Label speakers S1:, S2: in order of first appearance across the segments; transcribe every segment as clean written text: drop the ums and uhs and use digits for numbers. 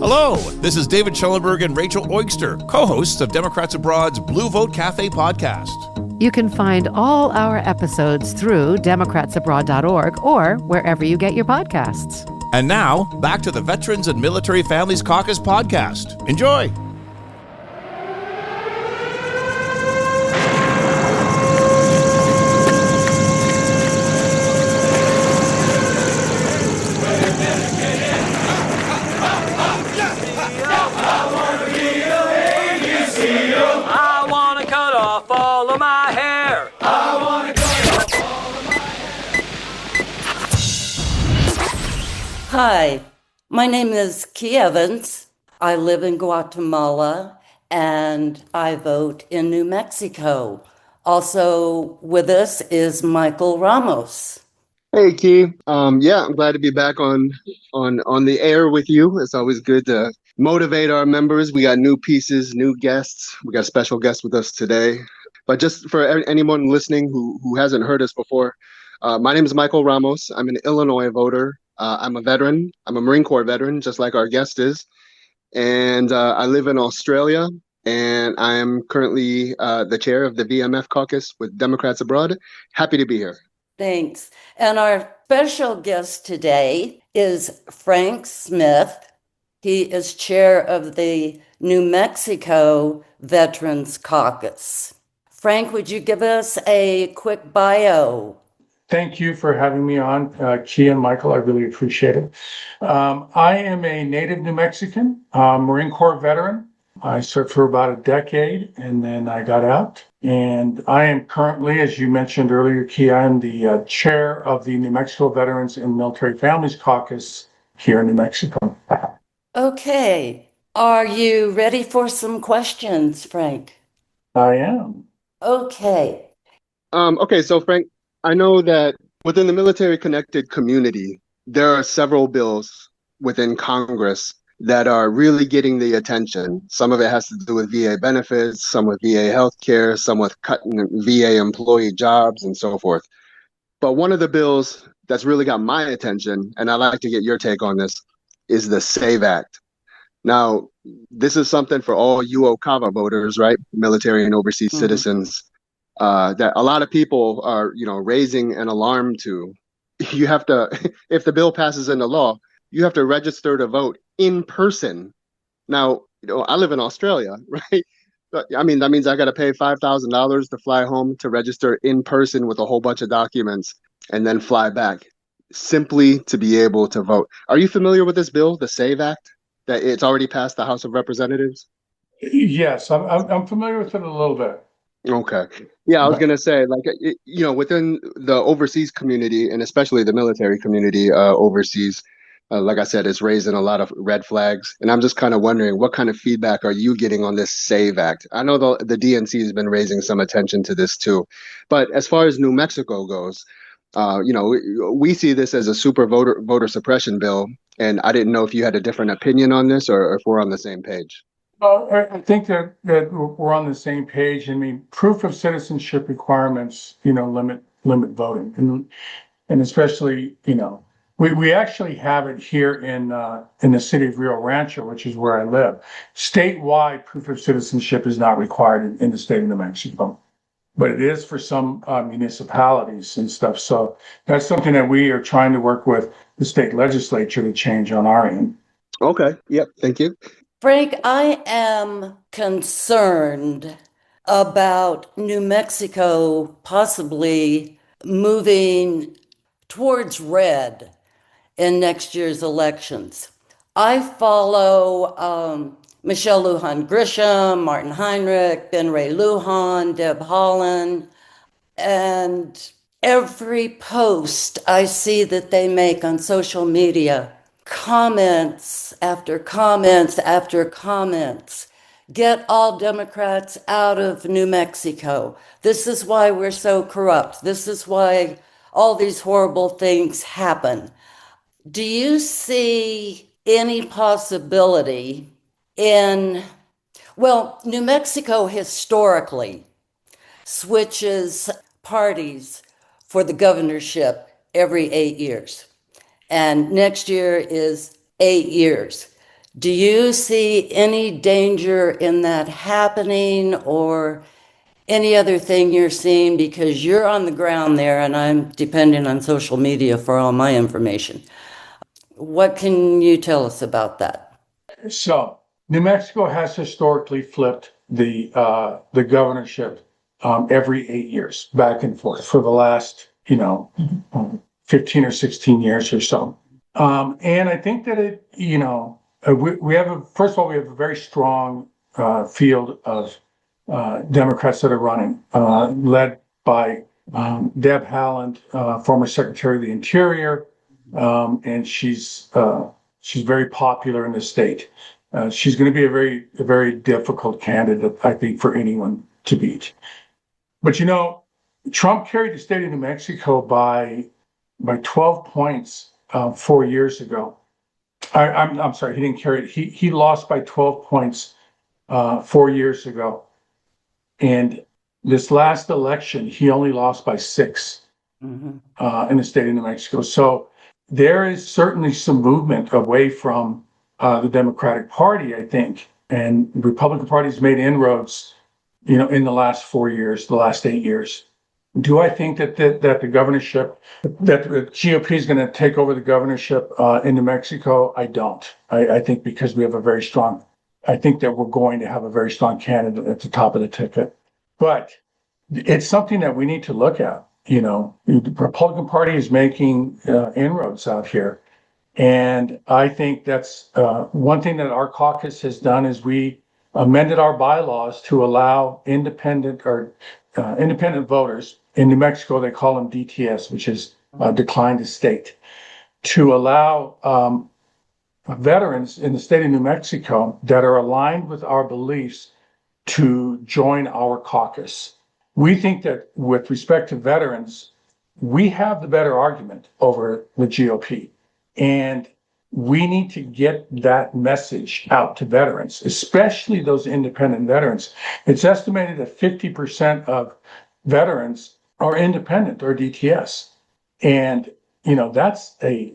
S1: Hello, this is David Schellenberg and Rachel Oigster, co-hosts of Democrats Abroad's Blue Vote Cafe podcast.
S2: You can find all our episodes through democratsabroad.org or wherever you get your podcasts.
S1: And now, back to the Veterans and Military Families Caucus podcast. Enjoy!
S3: Hi, my name is Key Evans. I live in Guatemala and I vote in New Mexico. Also with us is Michael Ramos.
S4: Hey, Key. I'm glad to be back on the air with you. It's always good to motivate our members. We got new pieces, new guests. We got a special guest with us today. But just for anyone listening who hasn't heard us before, my name is Michael Ramos. I'm an Illinois voter. I'm a veteran. I'm a Marine Corps veteran, just like our guest is. And I live in Australia, and I am currently the chair of the VMF Caucus with Democrats Abroad. Happy to be here.
S3: Thanks. And our special guest today is Frank Smith. He is chair of the New Mexico Veterans Caucus. Frank, would you give us a quick bio?
S5: Thank you for having me on, Key and Michael. I really appreciate it. I am a native New Mexican, Marine Corps veteran. I served for about a decade and then I got out. And I am currently, as you mentioned earlier, Key, I am the chair of the New Mexico Veterans and Military Families Caucus here in New Mexico.
S3: Okay. Are you ready for some questions, Frank?
S5: I am.
S3: Okay.
S4: So Frank, I know that within the military-connected community, there are several bills within Congress that are really getting the attention. Some of it has to do with VA benefits, some with VA healthcare, some with cutting VA employee jobs and so forth. But one of the bills that's really got my attention, and I'd like to get your take on this, is the SAVE Act. Now, this is something for all UOCAVA voters, right? Military and overseas citizens. That a lot of people are, raising an alarm to. You have to, if the bill passes into law, you have to register to vote in person. Now, I live in Australia, right? But, that means I got to pay $5,000 to fly home to register in person with a whole bunch of documents and then fly back simply to be able to vote. Are you familiar with this bill, the SAVE Act, that it's already passed the House of Representatives?
S5: Yes, I'm familiar with it a little bit.
S4: Okay. Yeah, I was going to say, within the overseas community and especially the military community overseas, like I said, it's raising a lot of red flags. And I'm just kind of wondering, what kind of feedback are you getting on this SAVE Act? I know the DNC has been raising some attention to this too. But as far as New Mexico goes, we see this as a super voter suppression bill. And I didn't know if you had a different opinion on this or if we're on the same page.
S5: I think that we're on the same page. I mean, proof of citizenship requirements, limit voting, and especially, we actually have it here in the city of Rio Rancho, which is where I live. Statewide, proof of citizenship is not required in the state of New Mexico, but it is for some municipalities and stuff. So that's something that we are trying to work with the state legislature to change on our end.
S4: Okay. Yep. Thank you.
S3: Frank, I am concerned about New Mexico possibly moving towards red in next year's elections. I follow Michelle Lujan Grisham, Martin Heinrich, Ben Ray Lujan, Deb Holland, and every post I see that they make on social media, comments after comments after comments. Get all Democrats out of New Mexico. This is why we're so corrupt. This is why all these horrible things happen. Do you see any possibility New Mexico historically switches parties for the governorship every 8 years. And next year is 8 years. Do you see any danger in that happening, or any other thing you're seeing? Because you're on the ground there and I'm depending on social media for all my information. What can you tell us about that?
S5: So New Mexico has historically flipped the governorship every 8 years, back and forth for the last 15 or 16 years or so. And I think that we have first of all, we have a very strong field of Democrats that are running, led by Deb Haaland, former Secretary of the Interior, and she's very popular in the state. She's going to be a very difficult candidate, I think, for anyone to beat. But Trump carried the state of New Mexico by 12 points 4 years ago. I'm sorry, he didn't carry it. He lost by 12 points 4 years ago. And this last election, he only lost by 6 in the state of New Mexico. So there is certainly some movement away from the Democratic Party, I think. And the Republican Party has made inroads, in the last 4 years, the last 8 years. Do I think that the governorship, that the GOP is going to take over the governorship in New Mexico? I don't. I think because we have I think that we're going to have a very strong candidate at the top of the ticket. But it's something that we need to look at. The Republican Party is making inroads out here. And I think that's one thing that our caucus has done is we amended our bylaws to allow independent voters. In New Mexico, they call them DTS, which is declined to state, to allow veterans in the state of New Mexico that are aligned with our beliefs to join our caucus. We think that with respect to veterans, we have the better argument over the GOP. And we need to get that message out to veterans, especially those independent veterans. It's estimated that 50% of veterans are independent or DTS. And, that's a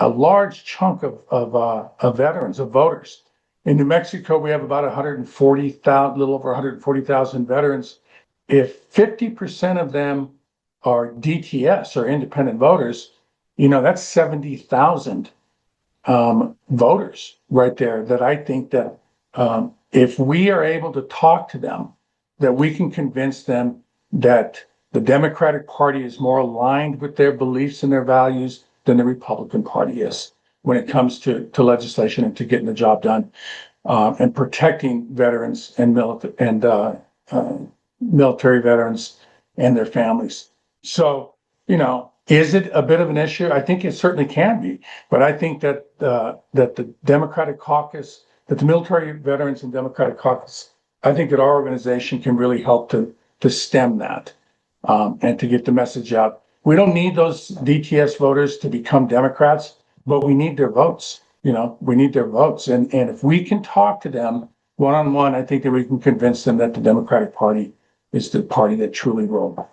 S5: large chunk of veterans, of voters. In New Mexico, we have about 140,000, little over 140,000 veterans. If 50% of them are DTS or independent voters, that's 70,000 voters right there that I think that if we are able to talk to them, that we can convince them that the Democratic Party is more aligned with their beliefs and their values than the Republican Party is when it comes to legislation and to getting the job done and protecting veterans and military veterans and their families. So, is it a bit of an issue? I think it certainly can be, but I think that the Democratic Caucus, that the military veterans and Democratic Caucus, I think that our organization can really help to stem that and to get the message out. We don't need those DTS voters to become Democrats, but we need their votes. We need their votes, and if we can talk to them one-on-one, I think that we can convince them that the Democratic Party is the party that truly will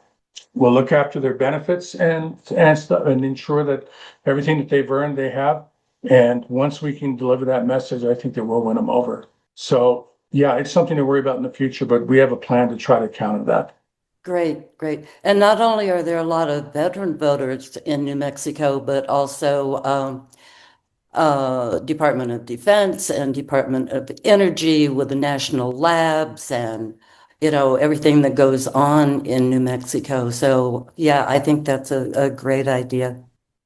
S5: look after their benefits and stuff and ensure that everything that they've earned, they have. And once we can deliver that message, I think that we'll win them over. So yeah, it's something to worry about in the future, but we have a plan to try to counter that.
S3: Great, great. And not only are there a lot of veteran voters in New Mexico, but also Department of Defense and Department of Energy with the national labs and everything that goes on in New Mexico. So yeah, I think that's a great idea.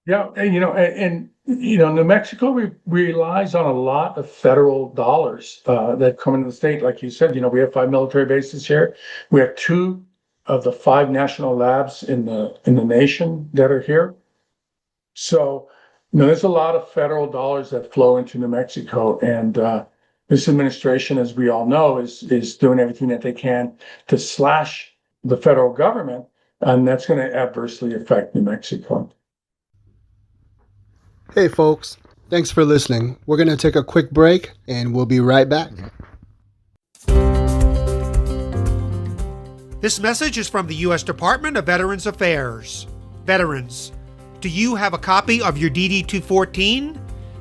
S5: Yeah, and New Mexico relies on a lot of federal dollars that come into the state. Like you said, we have 5 military bases here. We have 2 of the 5 national labs in the nation that are here. So, there's a lot of federal dollars that flow into New Mexico, and this administration, as we all know, is doing everything that they can to slash the federal government, and that's going to adversely affect New Mexico.
S4: Hey, folks. Thanks for listening. We're going to take a quick break, and we'll be right back.
S6: This message is from the U.S. Department of Veterans Affairs. Veterans, do you have a copy of your DD-214?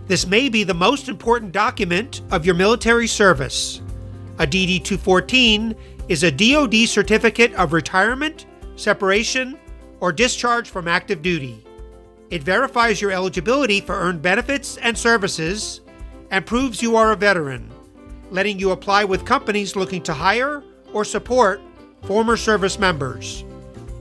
S6: This may be the most important document of your military service. A DD-214 is a DoD certificate of retirement, separation, or discharge from active duty. It verifies your eligibility for earned benefits and services and proves you are a veteran, letting you apply with companies looking to hire or support former service members.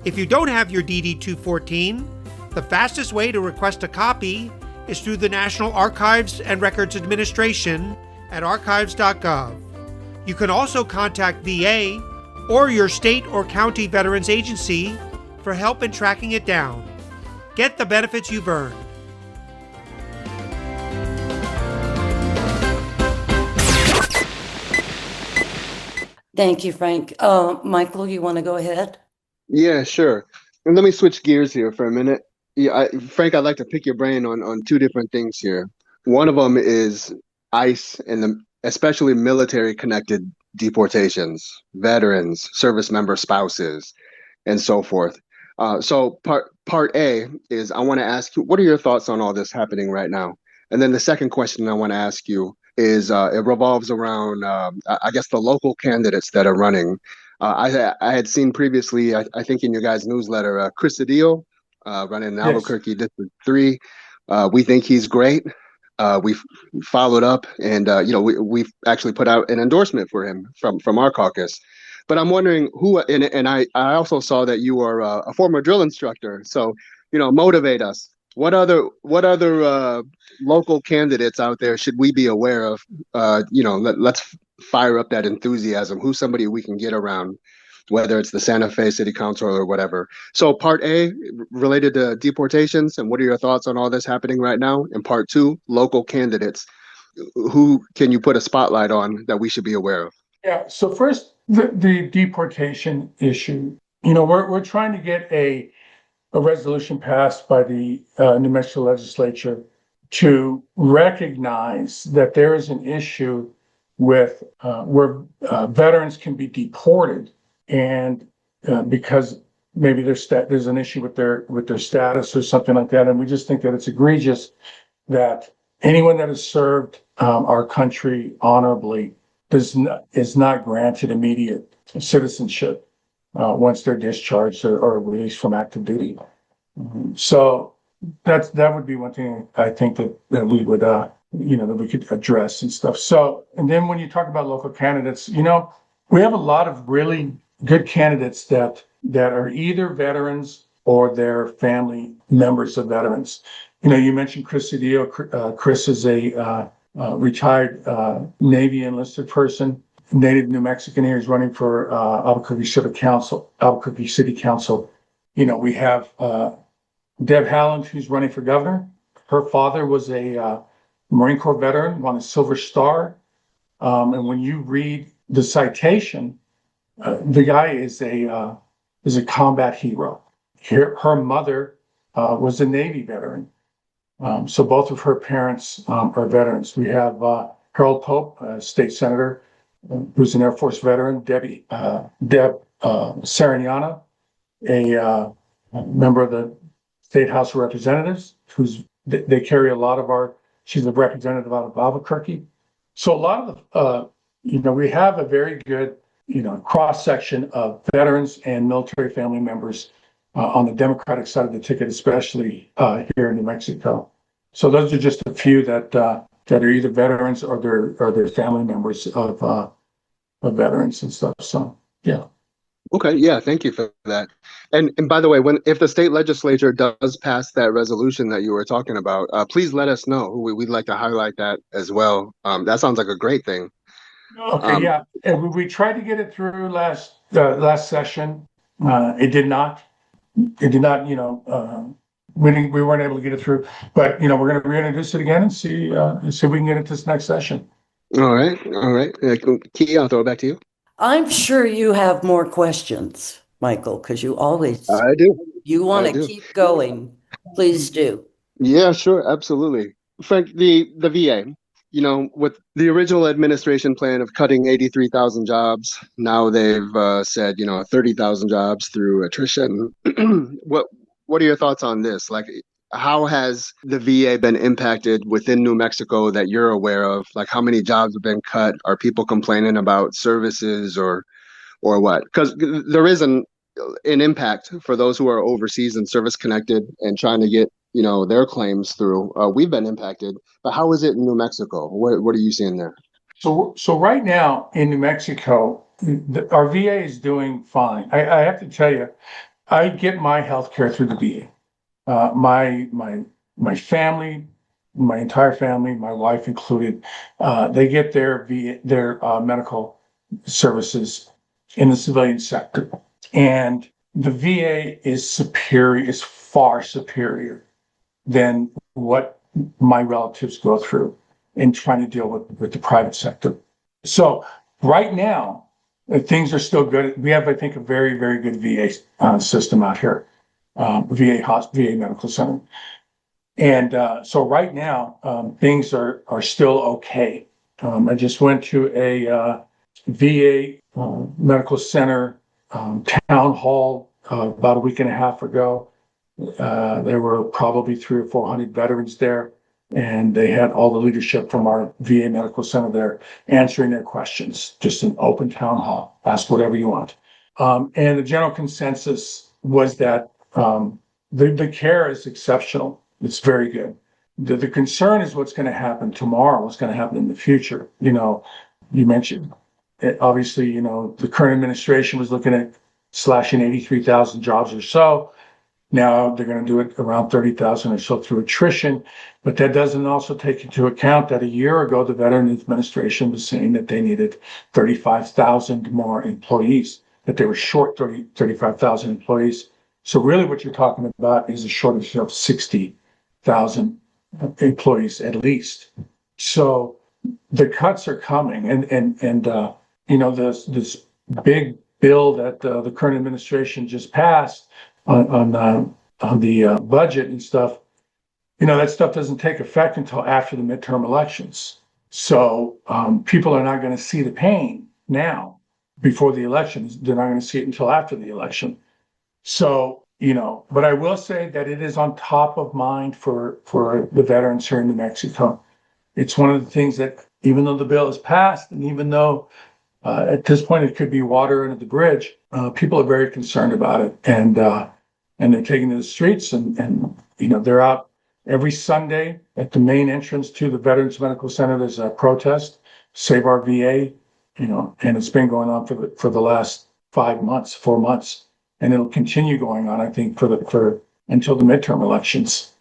S6: If you don't have your DD-214, the fastest way to request a copy is through the National Archives and Records Administration at archives.gov. You can also contact VA or your state or county veterans agency for help in tracking it down. Get the benefits you've earned.
S3: Thank you, Frank. Michael, you want to go ahead?
S4: Yeah, sure. And let me switch gears here for a minute. Yeah, Frank, I'd like to pick your brain on two different things here. One of them is ICE and especially military-connected deportations, veterans, service member spouses, and so forth. So part A is I want to ask you, what are your thoughts on all this happening right now? And then the second question I want to ask you is it revolves around, I guess, the local candidates that are running. I had seen previously, I think in your guys' newsletter, Chris Adile running in Albuquerque District 3. We think he's great. We've followed up and, we've actually put out an endorsement for him from our caucus. But I'm wondering who, and I also saw that you are a former drill instructor. So, motivate us. What other local candidates out there should we be aware of? Let's fire up that enthusiasm. Who's somebody we can get around, whether it's the Santa Fe City Council or whatever. So part A, related to deportations, and what are your thoughts on all this happening right now? And part 2, local candidates. Who can you put a spotlight on that we should be aware of?
S5: Yeah. So first, the deportation issue. We're trying to get a resolution passed by the New Mexico legislature to recognize that there is an issue with where veterans can be deported, and because maybe there's an issue with their status or something like that, and we just think that it's egregious that anyone that has served our country honorably is not granted immediate citizenship once they're discharged or released from active duty. So that would be one thing I think that we would that we could address and stuff. So, and then when you talk about local candidates, we have a lot of really good candidates that are either veterans or their family members of veterans. You mentioned Chris Cedillo. Chris is a retired Navy enlisted person, native New Mexican here. He's running for Albuquerque City Council. We have Deb Haaland, who's running for governor. Her father was a Marine Corps veteran, won a Silver Star. And when you read the citation, the guy is a combat hero. Her mother was a Navy veteran. So both of her parents are veterans. We have Harold Pope, a state senator, who's an Air Force veteran. Deb Sarignana, a member of the State House of Representatives, they carry a lot of she's a representative out of Albuquerque. So a lot of we have a very good, cross section of veterans and military family members on the Democratic side of the ticket, especially here in New Mexico. So those are just a few that are either veterans or their family members of veterans and stuff. So yeah.
S4: Okay, yeah, thank you for that. And by the way, if the state legislature does pass that resolution that you were talking about, please let us know. We'd like to highlight that as well. That sounds like a great thing.
S5: Okay, yeah, and we tried to get it through last session. It did not. We weren't able to get it through. But we're going to reintroduce it again and see if we can get it this next session.
S4: All right. Key, I'll throw it back to you.
S3: I'm sure you have more questions, Michael, because you always
S4: I do.
S3: You want to keep going. Please do.
S4: Yeah, sure, absolutely. Frank, the VA, with the original administration plan of cutting 83,000 jobs, now they've said, 30,000 jobs through attrition. What are your thoughts on this? Like, how has the VA been impacted within New Mexico that you're aware of? Like how many jobs have been cut? Are people complaining about services or what? Because there is an impact for those who are overseas and service connected and trying to get their claims through. We've been impacted, but how is it in New Mexico? What are you seeing there?
S5: So right now in New Mexico, our VA is doing fine. I have to tell you, I get my health care through the VA. My family, my entire family, my wife included, they get their medical services in the civilian sector, and the VA is far superior than what my relatives go through in trying to deal with the private sector. So right now, things are still good. We have, I think, a very, very good VA system out here, VA medical center. And so right now, things are still okay. I just went to a VA medical center town hall about a week and a half ago. There were probably 300 or 400 veterans there, and they had all the leadership from our VA medical center there answering their questions. Just an open town hall. Ask whatever you want. And the general consensus was that the care is exceptional. It's very good. The concern is what's going to happen tomorrow, what's going to happen in the future. You mentioned it, obviously, the current administration was looking at slashing 83,000 jobs or so. Now they're going to do it around 30,000 or so through attrition, but that doesn't also take into account that a year ago, the Veterans Administration was saying that they needed 35,000 more employees, that they were short 35,000 employees. So really what you're talking about is a shortage of 60,000 employees at least. So the cuts are coming, and this big bill that the current administration just passed on the budget and stuff, that stuff doesn't take effect until after the midterm elections. So people are not going to see the pain now before the elections. They're not going to see it until after the election. So, but I will say that it is on top of mind for the veterans here in New Mexico. It's one of the things that, even though the bill is passed, and even though at this point it could be water under the bridge, people are very concerned about it, and they're taking to the streets, and they're out every Sunday at the main entrance to the Veterans Medical Center. There's a protest, Save Our VA, and it's been going on for the last 4 months, and it'll continue going on, I think, for until the midterm elections.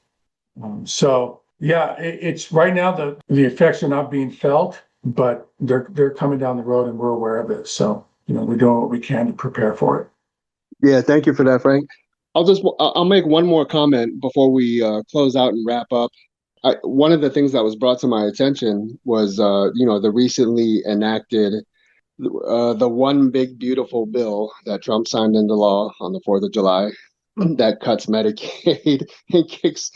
S5: So yeah, it's right now the effects are not being felt, but they're coming down the road, and we're aware of it. So we're doing what we can to prepare for it.
S4: Yeah, thank you for that, Frank. I'll make one more comment before we close out and wrap up. One of the things that was brought to my attention was the recently enacted the one big beautiful bill that Trump signed into law on the 4th of July that cuts Medicaid and kicks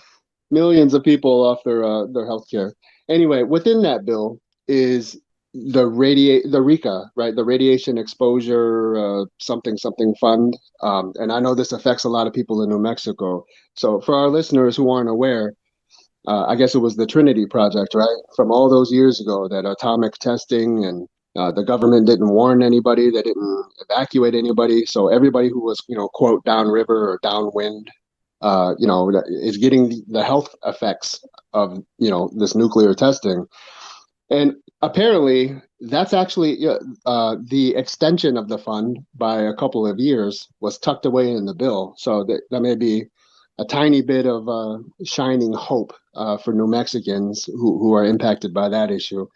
S4: millions of people off their health care. Anyway, within that bill is the RECA, right? The Radiation Exposure something fund. And I know this affects a lot of people in New Mexico. So for our listeners who aren't aware, I guess it was the Trinity Project, right? From all those years ago, that atomic testing, and the government didn't warn anybody, they didn't evacuate anybody. So everybody who was, quote, downriver or downwind, is getting the health effects of, this nuclear testing. And apparently that's actually the extension of the fund by a couple of years was tucked away in the bill. So that may be a tiny bit of shining hope for New Mexicans who are impacted by that issue.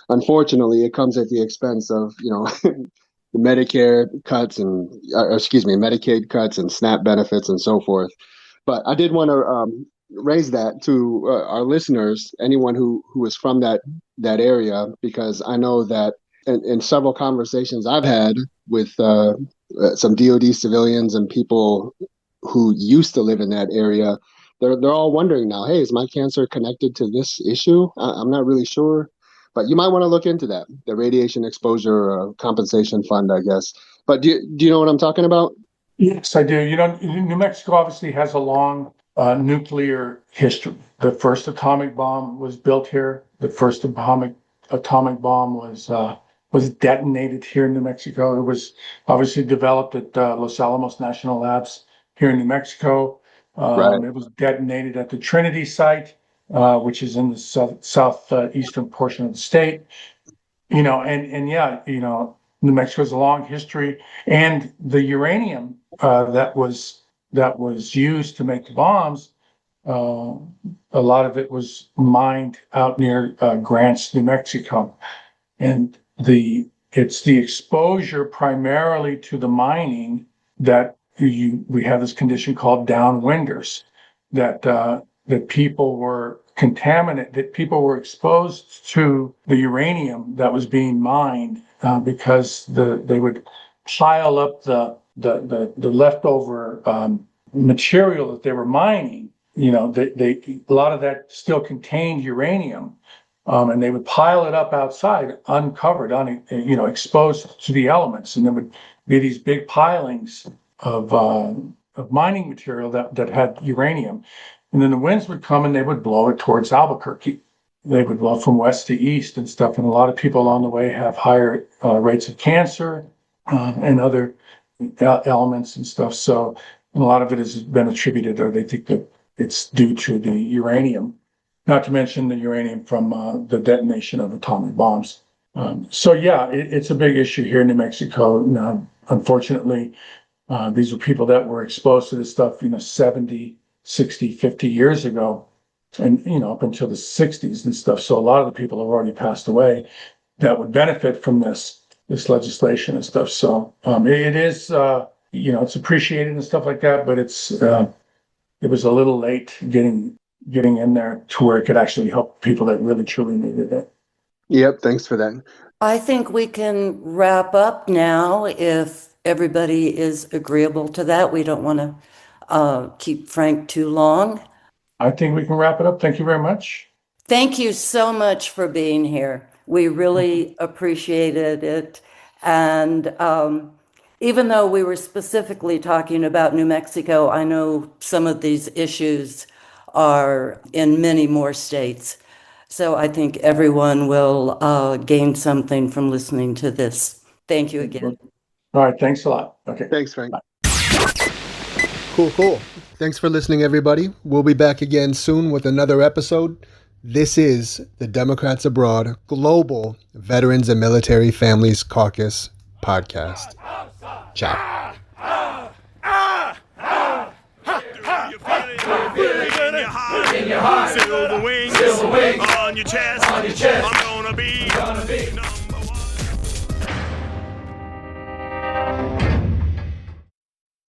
S4: Unfortunately, it comes at the expense of, the Medicare cuts and, Medicaid cuts and SNAP benefits and so forth. But I did want to raise that to our listeners, anyone who is from that area, because I know that in several conversations I've had with some DoD civilians and people who used to live in that area, they're all wondering now, hey, is my cancer connected to this issue? I'm not really sure, but you might want to look into that, the Radiation Exposure Compensation Fund, I guess. But do you know what I'm talking about?
S5: Yes, I do. New Mexico obviously has a long nuclear history. The first atomic bomb was built here. The first atomic bomb was detonated here in New Mexico. It was obviously developed at Los Alamos National Labs here in New Mexico.
S4: Right.
S5: It was detonated at the Trinity site, which is in the southeastern portion of the state. And yeah, New Mexico has a long history, and the uranium that was used to make the bombs, a lot of it was mined out near Grants, New Mexico, and it's the exposure primarily to the mining that we have this condition called downwinders, that people were that people were exposed to the uranium that was being mined because they would pile up the leftover material that they were mining. A lot of that still contained uranium, and they would pile it up outside, uncovered, exposed to the elements, and there would be these big pilings of mining material that had uranium. And then the winds would come and they would blow it towards Albuquerque. They would blow from west to east and stuff. And a lot of people along the way have higher rates of cancer and other elements and stuff. So a lot of it has been attributed, or they think that it's due to the uranium, not to mention the uranium from the detonation of atomic bombs. So yeah, it's a big issue here in New Mexico. Now, unfortunately, these were people that were exposed to this stuff, 70, 60, 50 years ago, and up until the 60s and stuff. So a lot of the people have already passed away that would benefit from this legislation and stuff. So it is, it's appreciated and stuff like that, but it was a little late getting in there to where it could actually help people that really truly needed it.
S4: Yep, thanks for that.
S3: I think we can wrap up now if everybody is agreeable to that. We don't want to keep Frank too long.
S5: I think we can wrap it up. Thank you very much.
S3: Thank you so much for being here. We really appreciated it. And even though we were specifically talking about New Mexico, I know some of these issues are in many more states. So I think everyone will gain something from listening to this. Thank you again.
S5: All right. Thanks a lot. Okay.
S4: Thanks, Frank.
S5: Bye.
S4: Cool. Thanks for listening, everybody. We'll be back again soon with another episode. This is the Democrats Abroad Global Veterans and Military Families Caucus podcast. Ciao.
S7: In your heart, silver wings on your chest. I'm gonna be